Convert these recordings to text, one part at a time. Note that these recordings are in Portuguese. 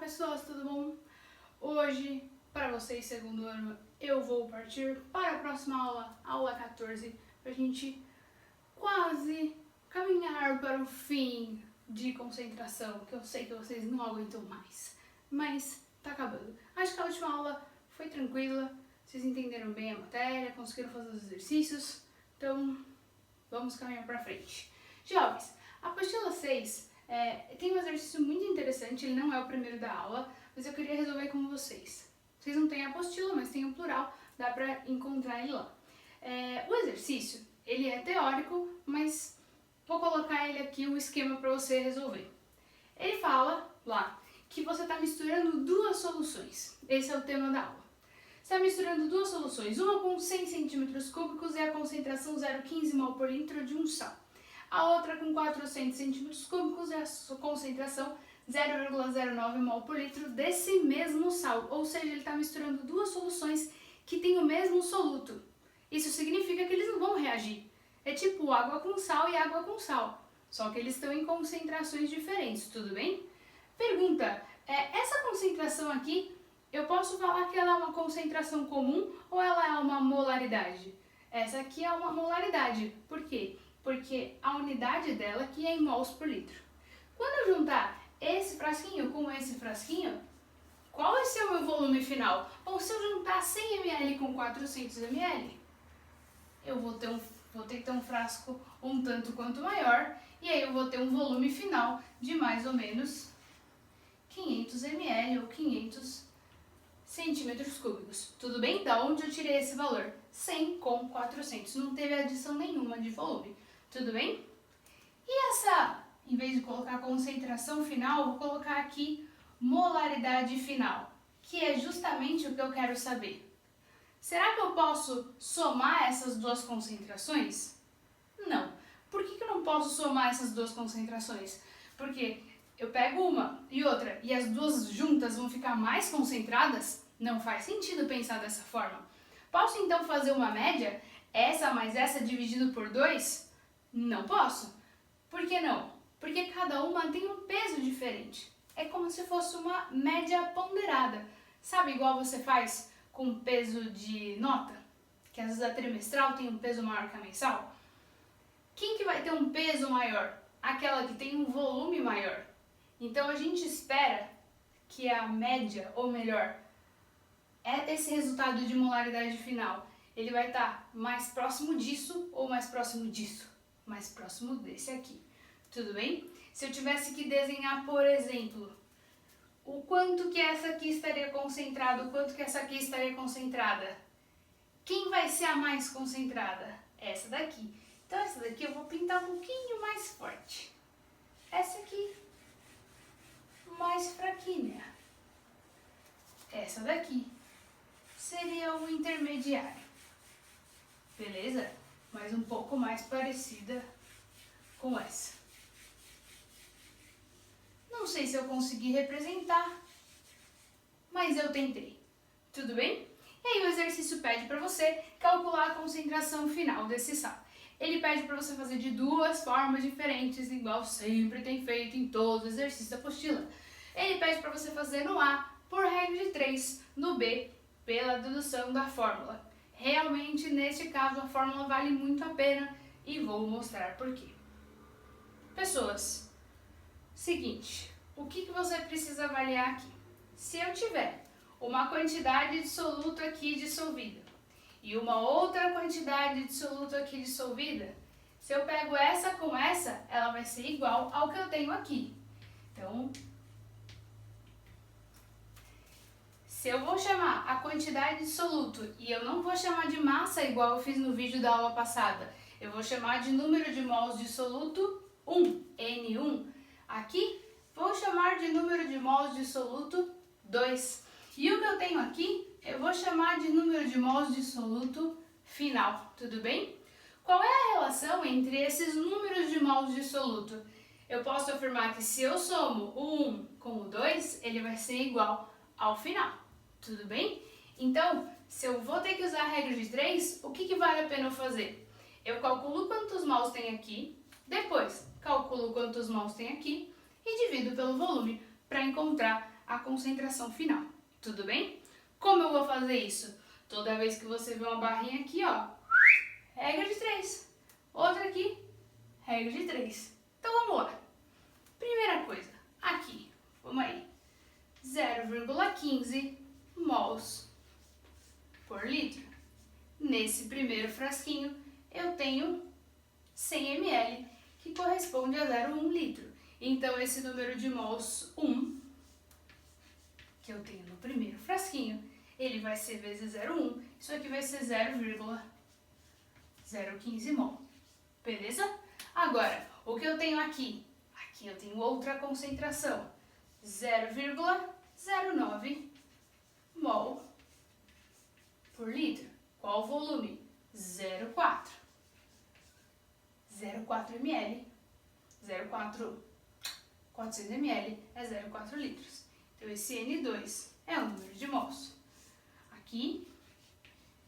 pessoas, tudo bom? Hoje, para vocês, segundo ano, eu vou partir para a próxima aula, aula 14, para a gente quase caminhar para o fim de concentração, que eu sei que vocês não aguentam mais, mas tá acabando. Acho que a última aula foi tranquila, vocês entenderam bem a matéria, conseguiram fazer os exercícios, então vamos caminhar para frente. Jovens, a apostila 6 tem um exercício muito interessante, ele não é o primeiro da aula, mas eu queria resolver com vocês. Vocês não têm a apostila, mas tem o plural, dá pra encontrar ele lá. O exercício, ele é teórico, mas vou colocar ele aqui, o esquema para você resolver. Ele fala lá que você está misturando duas soluções, esse é o tema da aula. Você está misturando duas soluções, uma com 100 centímetros cúbicos e a concentração 0,15 mol por litro de um sal. A outra com 400 centímetros cúbicos e a concentração 0,09 mol por litro desse mesmo sal. Ou seja, ele está misturando duas soluções que têm o mesmo soluto. Isso significa que eles não vão reagir. É tipo água com sal e água com sal. Só que eles estão em concentrações diferentes, tudo bem? Pergunta, essa concentração aqui, eu posso falar que ela é uma concentração comum ou ela é uma molaridade? Essa aqui é uma molaridade. Por quê? Porque a unidade dela aqui é em mols por litro. Quando eu juntar esse frasquinho com esse frasquinho, qual vai ser o meu volume final? Bom, se eu juntar 100 ml com 400 ml, eu vou ter que ter um frasco um tanto quanto maior, e aí eu vou ter um volume final de mais ou menos 500 ml ou 500 centímetros cúbicos. Tudo bem? Da onde eu tirei esse valor? 100 com 400. Não teve adição nenhuma de volume. Tudo bem? E essa, em vez de colocar concentração final, eu vou colocar aqui molaridade final, que é justamente o que eu quero saber. Será que eu posso somar essas duas concentrações? Não. Por que eu não posso somar essas duas concentrações? Porque eu pego uma e outra e as duas juntas vão ficar mais concentradas? Não faz sentido pensar dessa forma. Posso então fazer uma média? Essa mais essa dividido por 2? Não posso. Por que não? Porque cada uma tem um peso diferente. É como se fosse uma média ponderada. Sabe igual você faz com peso de nota? Que às vezes a trimestral tem um peso maior que a mensal? Quem que vai ter um peso maior? Aquela que tem um volume maior. Então a gente espera que a média, ou melhor, esse resultado de molaridade final, ele vai estar mais próximo disso ou mais próximo disso? Mais próximo desse aqui. Tudo bem? Se eu tivesse que desenhar, por exemplo, o quanto que essa aqui estaria concentrada, o quanto que essa aqui estaria concentrada, quem vai ser a mais concentrada? Essa daqui. Então essa daqui eu vou pintar um pouquinho mais forte. Essa aqui, mais fraquinha. Essa daqui seria o intermediário. Beleza? Mas um pouco mais parecida com essa. Não sei se eu consegui representar, mas eu tentei. Tudo bem? E aí o exercício pede para você calcular a concentração final desse sal. Ele pede para você fazer de duas formas diferentes, igual sempre tem feito em todos os exercícios da apostila. Ele pede para você fazer no A, por regra de 3, no B, pela dedução da fórmula. Realmente, neste caso, a fórmula vale muito a pena e vou mostrar por quê. Pessoas, seguinte, o que você precisa avaliar aqui? Se eu tiver uma quantidade de soluto aqui dissolvida e uma outra quantidade de soluto aqui dissolvida, se eu pego essa com essa, ela vai ser igual ao que eu tenho aqui. Então, se eu vou chamar a quantidade de soluto e eu não vou chamar de massa igual eu fiz no vídeo da aula passada, eu vou chamar de número de mols de soluto 1, N1. Aqui, vou chamar de número de mols de soluto 2. E o que eu tenho aqui, eu vou chamar de número de mols de soluto final, tudo bem? Qual é a relação entre esses números de mols de soluto? Eu posso afirmar que se eu somo o 1 com o 2, ele vai ser igual ao final, tudo bem? Então, se eu vou ter que usar a regra de 3, o que vale a pena eu fazer? Eu calculo quantos mols tem aqui, depois calculo quantos mols tem aqui e divido pelo volume para encontrar a concentração final, tudo bem? Como eu vou fazer isso? Toda vez que você vê uma barrinha aqui, ó, regra de 3. Outra aqui, regra de 3. Então vamos lá. Primeira coisa, aqui, vamos aí, 0,15 mols por litro. Nesse primeiro frasquinho, eu tenho 100 ml, que corresponde a 0,1 litro. Então, esse número de mols 1, que eu tenho no primeiro frasquinho, ele vai ser vezes 0,1. Isso aqui vai ser 0,015 mol. Beleza? Agora, o que eu tenho aqui? Aqui eu tenho outra concentração. 0,09 mol por litro. Qual o volume? 0,4. 0,4 ml. 400 ml é 0,4 litros. Então, esse N2 é o número de mols. Aqui,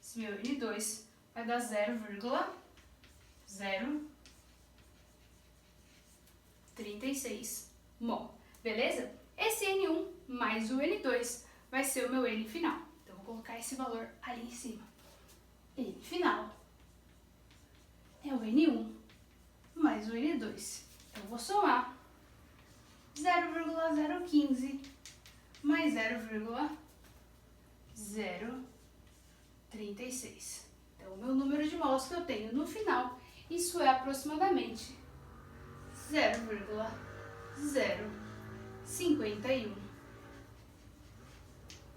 esse meu N2 vai dar 0,036 mol. Beleza? Esse N1 mais o N2 vai ser o meu N final. Então, vou colocar esse valor ali em cima. N final é o N1 mais o N2. Então, vou somar 0,015 mais 0,036. Então, o meu número de mols que eu tenho no final, isso é aproximadamente 0,051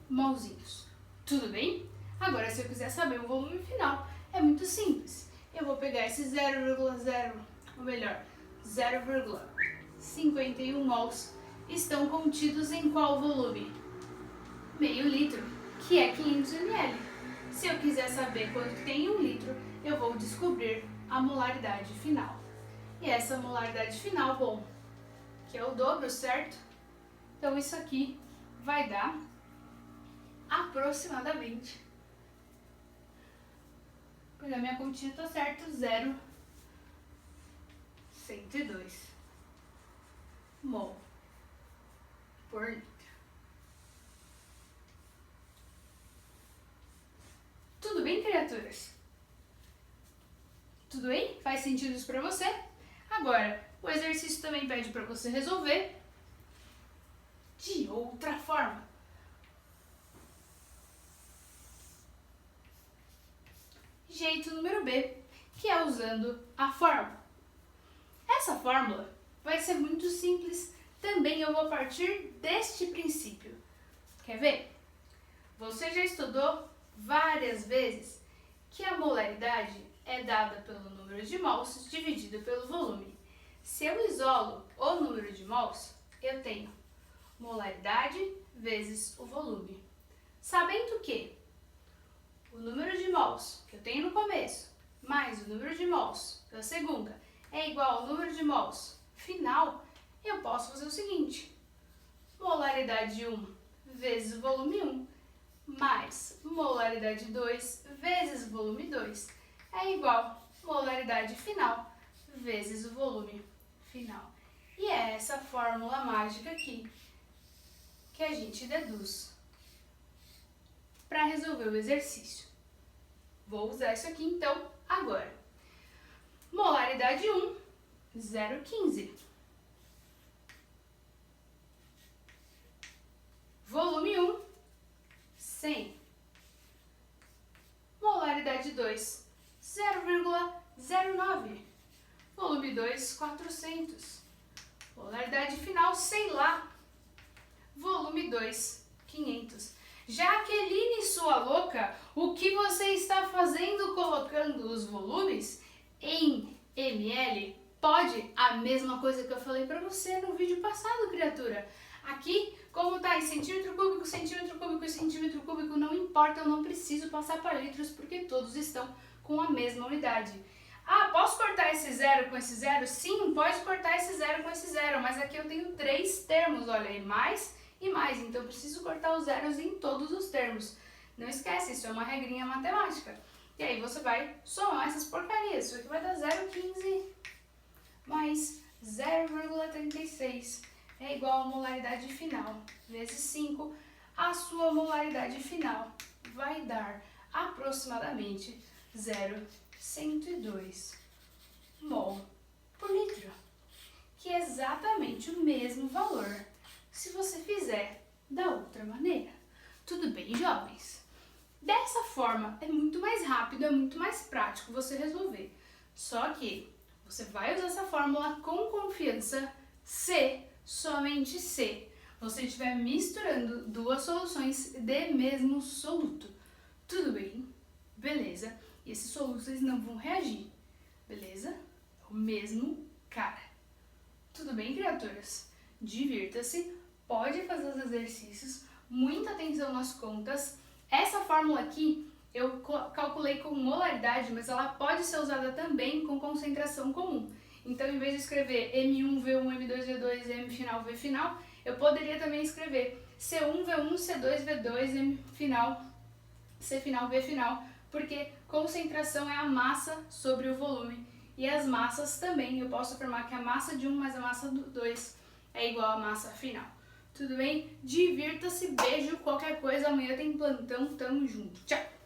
molzinhos. Tudo bem? Agora, se eu quiser saber o volume final, é muito simples. Eu vou pegar esse 0,51 mols, estão contidos em qual volume? Meio litro, que é 500 ml. Se eu quiser saber quanto tem em 1 litro, eu vou descobrir a molaridade final. E essa molaridade final, bom, que é o dobro, certo? Então, isso aqui vai dar aproximadamente, vou pegar minha continha, tá certo, 0,102 mol por litro. Tudo bem, criaturas? Tudo bem? Faz sentido isso para você? Agora, o exercício também pede para você resolver de outra forma. Jeito número B, que é usando a fórmula. Essa fórmula vai ser muito simples. Também eu vou partir deste princípio. Quer ver? Você já estudou várias vezes que a molaridade é dada pelo número de mols dividido pelo volume. Se eu isolo o número de mols, eu tenho molaridade vezes o volume. Sabendo que o número de mols que eu tenho no começo mais o número de mols da segunda é igual ao número de mols final, eu posso fazer o seguinte: molaridade 1 vezes o volume 1 mais molaridade 2 vezes o volume 2 é igual a molaridade final vezes o volume final. E é essa fórmula mágica aqui que a gente deduz para resolver o exercício. Vou usar isso aqui então agora. Molaridade 1, 0,15. Volume 1, 100. Molaridade 2, 0,09. Volume 2, 400. Molaridade final, sei lá. Volume 2, 500. Jaqueline, sua louca, o que você está fazendo colocando os volumes em ml? Pode? A mesma coisa que eu falei para você no vídeo passado, criatura. Aqui, como está em centímetro cúbico, centímetro cúbico e centímetro cúbico, não importa, eu não preciso passar para litros, porque todos estão com a mesma unidade. Ah, posso cortar esse zero com esse zero? Sim, pode cortar esse zero com esse zero, mas aqui eu tenho 3 termos, olha aí, mais e mais, então eu preciso cortar os zeros em todos os termos. Não esquece, isso é uma regrinha matemática. E aí você vai somar essas porcarias, isso aqui vai dar 0,15 mais 0,36 é igual à molaridade final, vezes 5, a sua molaridade final vai dar aproximadamente 0,102 mol por litro, que é exatamente o mesmo valor se você fizer da outra maneira. Tudo bem, jovens? Dessa forma é muito mais rápido, é muito mais prático você resolver. Só que você vai usar essa fórmula com confiança se, somente se, você estiver misturando duas soluções de mesmo soluto. Tudo bem? Beleza? E esses solutos eles não vão reagir. Beleza? É o mesmo cara. Tudo bem, criaturas? Divirta-se, pode fazer os exercícios, muita atenção nas contas. Essa fórmula aqui eu calculei com molaridade, mas ela pode ser usada também com concentração comum. Então, em vez de escrever M1, V1, M2, V2, M final, V final, eu poderia também escrever C1, V1, C2, V2, M final, C final, V final, porque concentração é a massa sobre o volume. E as massas também, eu posso afirmar que a massa de 1 mais a massa do 2 é igual à massa final. Tudo bem? Divirta-se, beijo, qualquer coisa, amanhã tem plantão, tamo junto. Tchau!